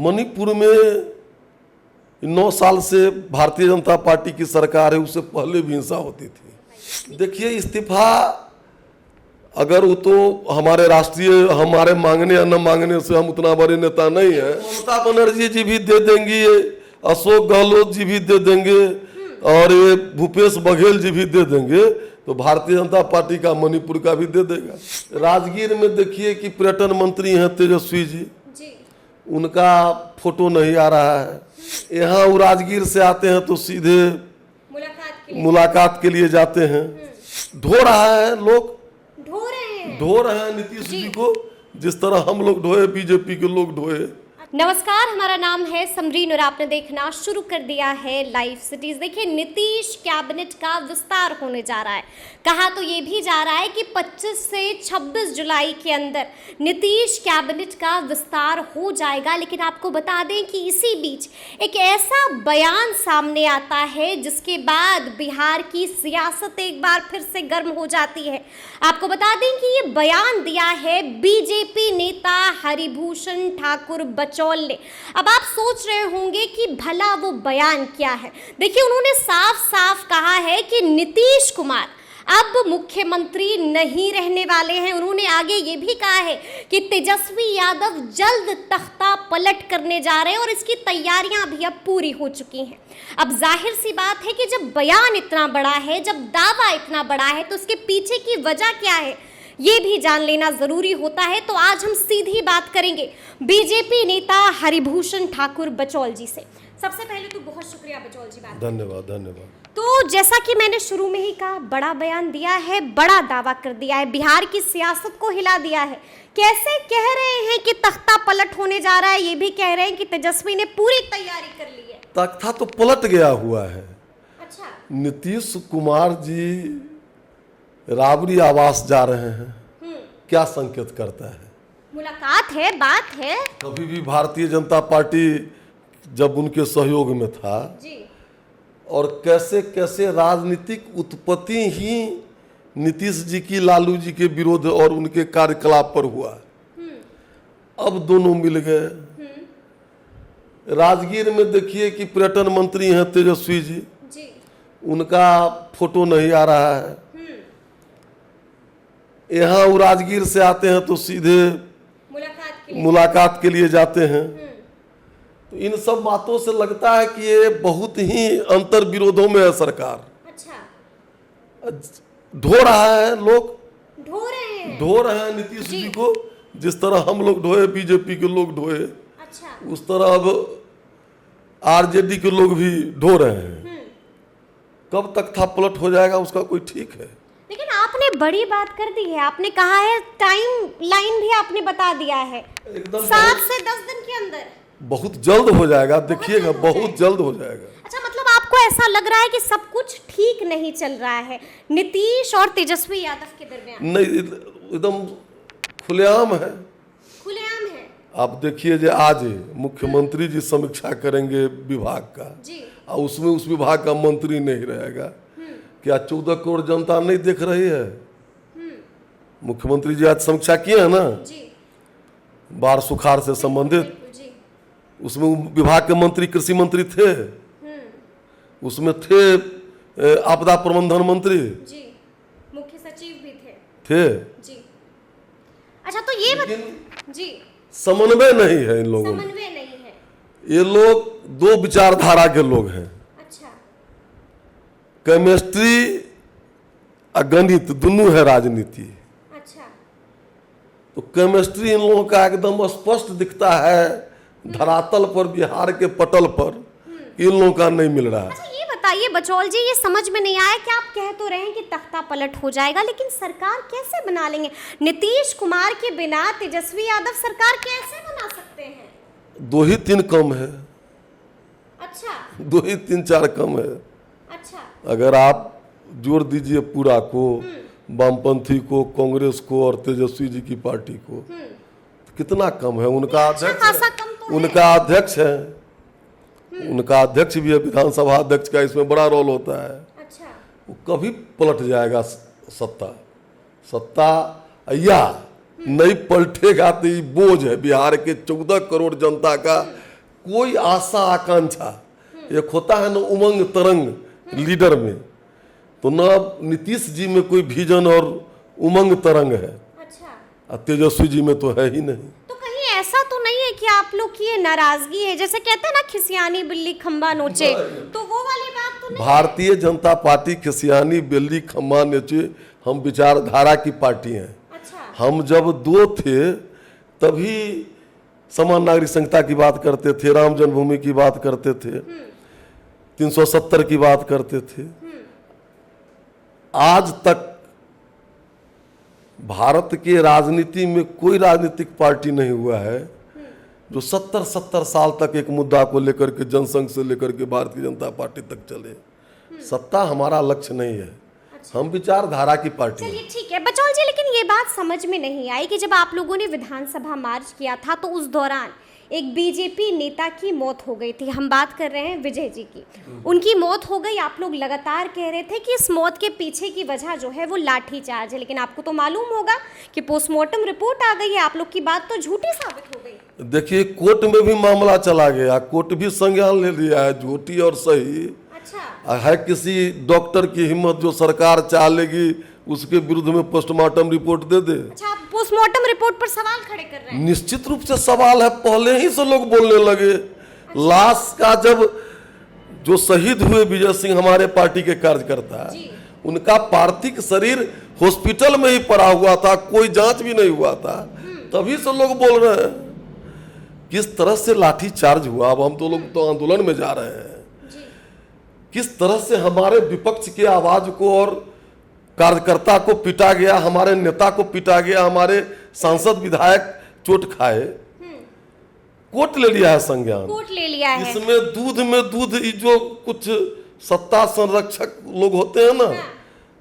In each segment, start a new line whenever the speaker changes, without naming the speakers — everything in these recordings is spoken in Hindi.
मणिपुर में 9 साल से भारतीय जनता पार्टी की सरकार है, उससे पहले भी हिंसा होती थी। देखिए, इस्तीफा अगर वो तो हमारे राष्ट्रीय हमारे मांगने या न मांगने से हम उतना बड़े नेता नहीं है। ममता बनर्जी जी भी दे देंगी, अशोक गहलोत जी भी दे देंगे और ये भूपेश बघेल जी भी दे देंगे, तो भारतीय जनता पार्टी का मणिपुर का भी दे देगा। राजगीर में देखिए कि पर्यटन मंत्री हैं तेजस्वी जी, उनका फोटो नहीं आ रहा है। यहाँ वो राजगीर से आते हैं तो सीधे मुलाकात के लिए जाते हैं। ढो रहा है लोग, ढो रहे हैं नीतीश जी को, जिस तरह हम लोग ढोए, बीजेपी के लोग ढोए।
नमस्कार, हमारा नाम है समरीन और आपने देखना शुरू कर दिया है लाइव सिटीज। देखिए, नीतीश कैबिनेट का विस्तार होने जा रहा है। कहा तो ये भी जा रहा है कि 25 से 26 जुलाई के अंदर नीतीश कैबिनेट का विस्तार हो जाएगा। लेकिन आपको बता दें कि इसी बीच एक ऐसा बयान सामने आता है जिसके बाद बिहार की सियासत एक बार फिर से गर्म हो जाती है। आपको बता दें कि ये बयान दिया है बीजेपी नेता हरिभूषण ठाकुर बचौल ने। अब आप सोच रहे होंगे कि भला वो बयान क्या है। देखिए, उन्होंने साफ साफ कहा है कि नीतीश कुमार अब मुख्यमंत्री नहीं रहने वाले हैं। उन्होंने आगे ये भी कहा है कि तेजस्वी यादव जल्द तख्ता पलट करने जा रहे हैं और इसकी तैयारियां भी अब पूरी हो चुकी हैं। अब जाहिर सी बात है कि जब बयान इतना बड़ा है, जब दावा इतना बड़ा है, तो उसके पीछे की वजह क्या है ये भी जान लेना जरूरी होता है। तो आज हम सीधी बात करेंगे बीजेपी नेता हरिभूषण ठाकुर बचौल जी से। सबसे पहले तो बहुत शुक्रिया बचौल जी, बात
धन्यवाद धन्यवाद।
तो जैसा कि मैंने शुरू में ही कहा, बड़ा बयान दिया है, बड़ा दावा कर दिया है, बिहार की सियासत को हिला दिया है। कैसे कह रहे हैं कि तख्ता पलट होने जा रहा है, ये भी कह रहे हैं कि तेजस्वी ने पूरी तैयारी कर ली है।
तख्ता तो पलट गया हुआ है।
अच्छा,
नीतीश कुमार जी राबड़ी आवास जा रहे हैं, क्या संकेत करता है?
मुलाकात है, बात है।
कभी भी भारतीय जनता पार्टी जब उनके सहयोग में था
जी,
और कैसे कैसे राजनीतिक उत्पत्ति ही नीतीश जी की लालू जी के विरोध और उनके कार्यकलाप पर हुआ। अब दोनों मिल गए। राजगीर में देखिए कि पर्यटन मंत्री हैं तेजस्वी जी, उनका फोटो नहीं आ रहा है। यहाँ वो राजगीर से आते हैं तो सीधे मुलाकात के लिए जाते हैं। तो इन सब बातों से लगता है कि ये बहुत ही अंतर विरोधों में है सरकार।
अच्छा,
ढो रहा है लोग,
ढो
रहे हैं नीतीश जी को, जिस तरह हम लोग ढोए, बीजेपी के लोग ढोए।
अच्छा,
उस तरह अब आरजेडी के लोग भी ढो रहे हैं। कब तक था पलट हो जाएगा उसका कोई ठीक है।
लेकिन आपने बड़ी बात कर दी है, आपने कहा है, टाइम लाइन भी आपने बता दिया है,
एकदम
7 से 10 दिन के अंदर
बहुत जल्द हो जाएगा। देखिएगा, बहुत जल्द हो जाएगा।
अच्छा, मतलब आपको ऐसा लग रहा है कि सब कुछ ठीक नहीं चल रहा है नीतीश और तेजस्वी यादव के दरमियान?
नहीं, एकदम खुलेआम है।
खुलेआम है।
आप देखिए, जो आज मुख्यमंत्री जी समीक्षा करेंगे विभाग का
जी,
और उसमें उस विभाग का मंत्री नहीं रहेगा। क्या 14 करोड़ जनता नहीं देख रही है? मुख्यमंत्री जी आज समीक्षा किए हैं ना
जी,
बाढ़ सुखाड़ से संबंधित।
जी,
उसमें विभाग के मंत्री कृषि मंत्री थे, उसमें थे आपदा प्रबंधन मंत्री
जी, मुख्य सचिव भी
थे।
जी। अच्छा, तो ये जी,
समन्वय नहीं है इन लोगों में।
समन्वय नहीं है।
ये लोग दो विचारधारा के लोग हैं।
अच्छा,
केमिस्ट्री और गणित दोनों है राजनीति।
अच्छा,
तो केमिस्ट्री इन लोगों का एकदम स्पष्ट दिखता है धरातल पर, बिहार के पटल पर, कि इन लोगों का नहीं मिल रहा है।
अच्छा, ये बताइए बचौल जी, ये समझ में नहीं आया कि आप कह तो रहे हैं कि तख्ता पलट हो जाएगा, लेकिन सरकार कैसे बना लेंगे? नीतीश कुमार के बिना तेजस्वी यादव सरकार कैसे बना सकते हैं?
2 ही 3 कम है।
अच्छा,
2 ही 3 4 कम है।
अच्छा,
अगर आप जोड़ दीजिए पूरा को, वामपंथी को, कांग्रेस को और तेजस्वी जी की पार्टी को, तो कितना कम है? उनका अध्यक्ष है, उनका अध्यक्ष भी है, विधानसभा अध्यक्ष का इसमें बड़ा रोल होता है।
अच्छा,
वो कभी पलट जाएगा सत्ता या नहीं पलटेगा तो ये बोझ है बिहार के 14 करोड़ जनता का कोई आशा आकांक्षा, एक होता है ना उमंग तरंग लीडर में, तो ना नीतीश जी में कोई विजन और उमंग तरंग है,
अच्छा,
और तेजस्वी जी में तो है ही नहीं।
तो कहीं ऐसा तो नहीं है कि आप लोग की ये नाराजगी है, जैसे कहते हैं ना खिसियानी बिल्ली खंबा नोचे, तो वो वाली बात तो नहीं?
भारतीय जनता पार्टी खिसियानी बिल्ली खम्मा नोचे, हम विचारधारा की पार्टी हैं।
अच्छा,
हम जब दो थे तभी समान नागरिक संहिता की बात करते थे, राम जन्मभूमि की बात करते थे, 370 की बात करते थे। आज तक भारत के राजनीति में कोई राजनीतिक पार्टी नहीं हुआ है जो 70 साल तक एक मुद्दा को लेकर के, जनसंघ से लेकर के भारतीय जनता पार्टी तक चले। सत्ता हमारा लक्ष्य नहीं है, हम विचारधारा की पार्टी हैं।
चलिए ठीक है बचौल जी, लेकिन ये बात समझ में नहीं आई कि जब आप लोगों ने विधानसभा मार्च किया था तो उस दौरान एक बीजेपी नेता की मौत हो गई थी। हम बात कर रहे हैं विजय जी की, उनकी मौत हो गई। आप लोग लगातार कह रहे थे कि इस मौत के पीछे की वजह जो है वो लाठीचार्ज है, लेकिन आपको तो मालूम होगा कि पोस्टमार्टम रिपोर्ट आ गई है, आप लोग की बात तो झूठी साबित हो गई।
देखिए कोर्ट में भी मामला चला गया, कोर्ट भी संज्ञान ले लिया है, झूठी और सही
अच्छा,
है। किसी डॉक्टर की हिम्मत जो सरकार चाह लेगी उसके विरुद्ध में पोस्टमार्टम रिपोर्ट दे दे।
अच्छा, आप पोस्टमार्टम रिपोर्ट पर सवाल खड़े कर रहे हैं?
निश्चित रूप से सवाल है, पहले ही से लोग बोलने लगे। लाश का जब जो शहीद हुए विजय सिंह हमारे पार्टी के कार्यकर्ता, उनका पार्थिव शरीर हॉस्पिटल में ही पड़ा हुआ था, कोई जांच भी नहीं हुआ था, तभी से लोग बोल रहे हैं। किस तरह से लाठी चार्ज हुआ, अब हम तो लोग तो आंदोलन में जा रहे हैं, किस तरह से हमारे विपक्ष की आवाज को और कार्यकर्ता को पीटा गया, हमारे नेता को पीटा गया, हमारे सांसद विधायक चोट खाए। कोर्ट ले लिया है संज्ञान,
कोर्ट ले लिया है।
इसमें दूध में दूध, जो कुछ सत्ता संरक्षक लोग होते हैं ना,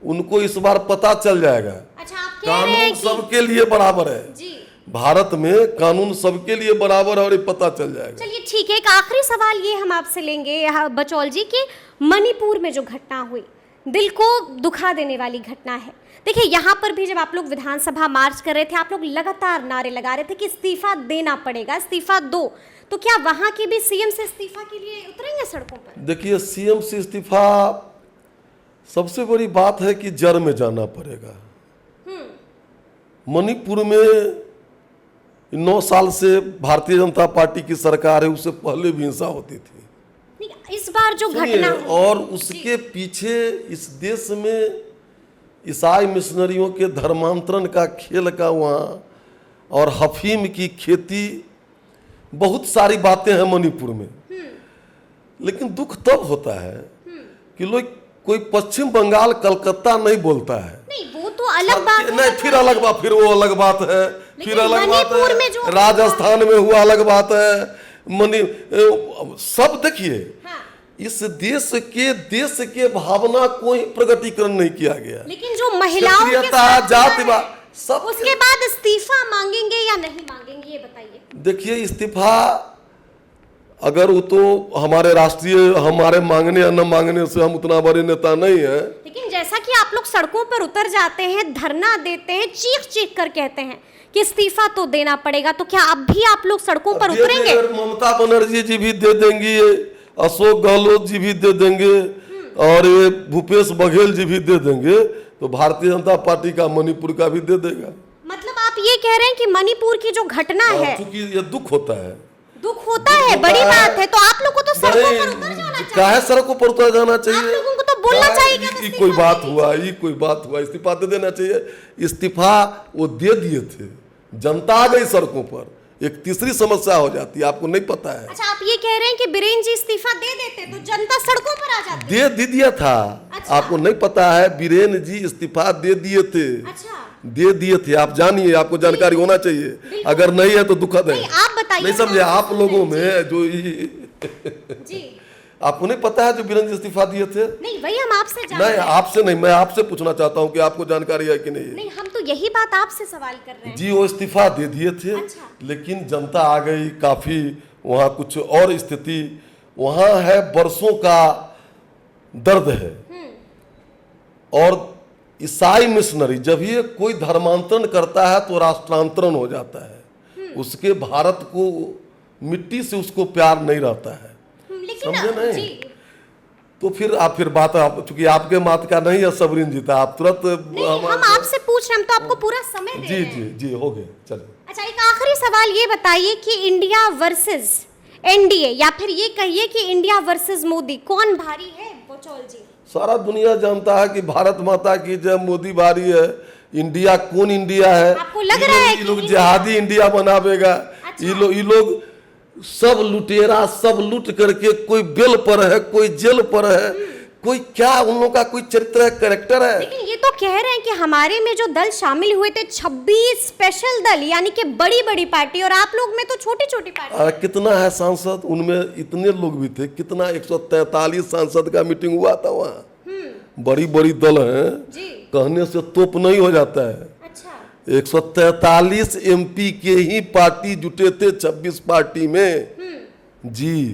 उनको इस बार पता चल जाएगा।
अच्छा, आप कह रहे हैं
कानून
कि
सबके लिए बराबर है
जी,
भारत में कानून सबके लिए बराबर है और ये पता चल जाएगा।
चलिए ठीक है, एक आखिरी सवाल ये हम आपसे लेंगे बचौल जी कि मणिपुर में जो घटना हुई, दिल को दुखा देने वाली घटना है। देखिए यहाँ पर भी जब आप लोग विधानसभा मार्च कर रहे थे, आप लोग लगातार नारे लगा रहे थे कि इस्तीफा देना पड़ेगा, इस्तीफा दो, तो क्या वहां के भी सीएम से इस्तीफा के लिए उतरेंगे सड़कों पर?
देखिए सीएम से इस्तीफा, सबसे बड़ी बात है कि जड़ में जाना पड़ेगा। मणिपुर में 9 साल से भारतीय जनता पार्टी की सरकार है, उससे पहले भी हिंसा होती थी।
इस बार जो घटना हुई,
और उसके पीछे इस देश में ईसाई मिशनरियों के धर्मांतरण का खेल का वहाँ, और हफीम की खेती, बहुत सारी बातें हैं मणिपुर में। लेकिन दुख तब होता है कि लोग, कोई पश्चिम बंगाल कलकत्ता नहीं बोलता है।
नहीं वो तो अलग बात है,
नहीं, फिर अलग बात, फिर वो अलग बात है, फिर अलग बात
मणिपुर में
है,
जो
राजस्थान में हुआ अलग बात है, सब देखिए।
हाँ।
इस देश के भावना को ही प्रगटीकरण नहीं किया गया।
लेकिन जो महिलाओं के
क्षेत्रीयता,
साथ
जातिवाद, सब।
उसके बाद इस्तीफा मांगेंगे या नहीं मांगेंगे, ये बताइए।
देखिए इस्तीफा अगर वो तो हमारे राष्ट्रीय, हमारे मांगने या न मांगने से हम उतना बड़े नेता नहीं है।
लेकिन जैसा कि आप लोग सड़कों पर उतर जाते हैं, धरना देते हैं, चीख चीख कर कहते हैं कि इस्तीफा तो देना पड़ेगा, तो क्या अब भी आप लोग सड़कों पर उतरेंगे?
ममता बनर्जी जी भी दे देंगी, अशोक गहलोत जी भी दे देंगे, और ये भूपेश बघेल जी भी दे देंगे, तो भारतीय जनता पार्टी का मणिपुर का भी दे देगा।
मतलब आप ये कह रहे हैं कि मणिपुर की जो घटना है,
क्योंकि ये दुख होता है,
दुख होता है, बड़ी बात है, तो आप लोग को तो सड़कों पर उतर जाना चाहिए।
काहे सड़कों पर उतर जाना चाहिए?
आप लोगों को तो बोलना चाहिए कि
ये कोई बात हुआ, ये कोई बात हुआ, इस्तीफा दे देना चाहिए। इस्तीफा वो दे दिए थे, जनता आ गई सड़कों पर, एक तीसरी समस्या हो जाती है, आपको नहीं पता है।
अच्छा, आप ये कह रहे हैं कि बीरेन जी इस्तीफा दे देते तो जनता सड़कों पर आ जाती?
दे दिया था।
अच्छा।
आपको नहीं पता है, बीरेन जी इस्तीफा दे दिए थे।
अच्छा,
दे दिए थे, आप जानिए, आपको जानकारी होना चाहिए, अगर नहीं है तो दुखद है।
नहीं, आप बताइए।
नहीं समझे आप लोगों में जो
जी,
आपको नहीं पता है जो बीरेन जी इस्तीफा दिए थे?
नहीं वही हम आपसे जान
नहीं,
रहे हैं।
आपसे नहीं, मैं आपसे पूछना चाहता हूँ कि आपको जानकारी है कि नहीं है?
नहीं, हम तो यही बात आपसे सवाल कर रहे हैं।
जी वो इस्तीफा दे दिए थे।
अच्छा।
लेकिन जनता आ गई, काफी वहाँ कुछ और स्थिति वहाँ है, बरसों का दर्द है। और ईसाई मिशनरी जब ये कोई धर्मांतरण करता है तो राष्ट्रांतरण हो जाता है, उसके भारत को मिट्टी से उसको प्यार नहीं रहता है।
लेकिन
समझे नहीं?
जी
तो फिर बात चूंकि आपके मत का नहीं है सबरीन जीता, आप तुरंत
नहीं, हम आपसे पूछ रहे हैं, हम तो आपको पूरा समय दे
जी
रहे हैं।
जी जी हो गए, चलिए।
अच्छा, एक आखिरी सवाल ये बताइए कि इंडिया वर्सेस एनडीए, या फिर ये कहिए कि इंडिया वर्सेस मोदी, कौन भारी है बचौल जी?
सारा दुनिया जानता है कि भारत माता की जय, मोदी भारी है। इंडिया कौन इंडिया है?
आपको लग रहा है
ये
कि
लोग
इंडिया-
जिहादी इंडिया बनावेगा।
अच्छा।
ये लोग सब लुटेरा, सब लूट करके, कोई बेल पर है, कोई जेल पर है, कोई क्या, उन लोगों का कोई चरित्र है, कैरेक्टर है?
लेकिन ये तो कह रहे हैं कि हमारे में जो दल शामिल हुए थे 26 स्पेशल दल, यानी कि बड़ी बड़ी पार्टी, और आप लोग में तो छोटी छोटी पार्टी।
कितना है सांसद? उनमें इतने लोग भी थे, कितना 143 सांसद का मीटिंग हुआ था वहाँ। बड़ी बड़ी दल हैं,
जी
कहने से तोप नहीं हो जाता है।
अच्छा
143 एमपी के ही पार्टी जुटे थे 26 पार्टी में। जी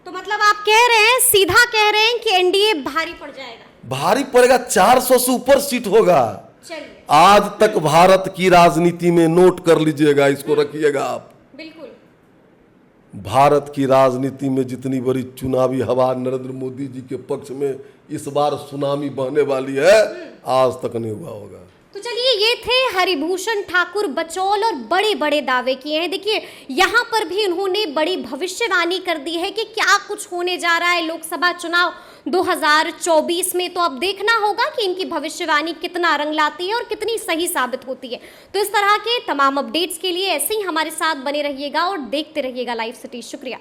तो मतलब आप कह रहे हैं, सीधा कह रहे हैं कि एनडीए भारी पड़ जाएगा?
भारी पड़ेगा, 400 से ऊपर सीट होगा।
चलिए,
आज तक भारत की राजनीति में, नोट कर लीजिएगा, इसको रखिएगा आप,
बिल्कुल
भारत की राजनीति में जितनी बड़ी चुनावी हवा नरेंद्र मोदी जी के पक्ष में इस बार सुनामी बहने वाली है, आज तक नहीं हुआ होगा।
तो चलिए, ये थे हरिभूषण ठाकुर बचौल, और बड़े बड़े दावे किए हैं। देखिए, यहाँ पर भी उन्होंने बड़ी भविष्यवाणी कर दी है कि क्या कुछ होने जा रहा है लोकसभा चुनाव 2024 में। तो अब देखना होगा कि इनकी भविष्यवाणी कितना रंग लाती है और कितनी सही साबित होती है। तो इस तरह के तमाम अपडेट्स के लिए ऐसे ही हमारे साथ बने रहिएगा और देखते रहिएगा लाइव सिटी। शुक्रिया।